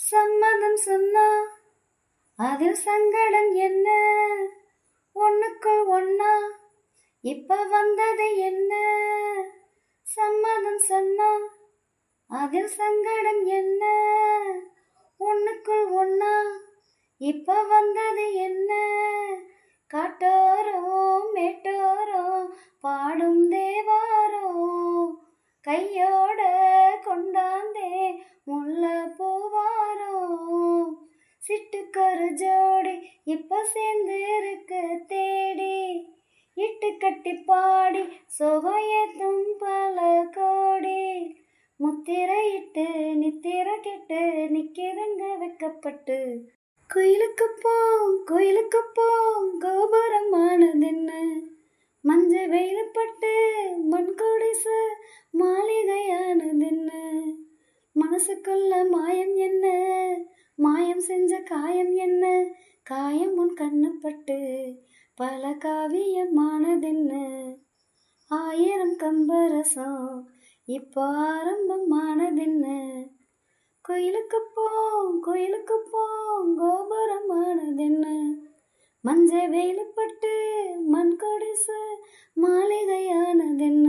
சம்மதம் சொன்னா அதில் சங்கடம் என்ன? ஒண்ணுக்குள் ஒன்னா இப்ப வந்தது என்ன? சம்மதம் சொன்னா அதில் சங்கடம் என்ன? ஒண்ணுக்குள் ஒன்னா இப்ப வந்தது என்ன? காட்டோரோ மேட்டோரோ பாடும் தேவாரோ கையோட கொண்டாந்தே முல்ல பூவாரோ சிட்டுக்கொரு ஜோடி இப்ப சேர்ந்து இருக்க தேடி இட்டு கட்டி பாடி சொகையத்தும் பல கோடி முத்திரையிட்டு நித்திர கெட்டு நிக்கிறங்க வைக்கப்பட்டு கோயிலுக்கு போம் கோபுரமானதென்ன மஞ்ச வெயிலப்பட்டு மண் கொடிசு மாளிகையானதென்ன மனசுக்குள்ள மாயம் என்ன? மாயம் செஞ்ச காயம் என்ன? காயம் உன் கண்ணுப்பட்டு பல காவியமானதென்ன? 1000 கம்பரசம் இப்போ ஆரம்பமானதென்ன? கோயிலுக்கு போம் கோபுரமானதென்ன மஞ்ச வெயிலப்பட்டு மண் கொடிசு மாளிகையானதென்ன?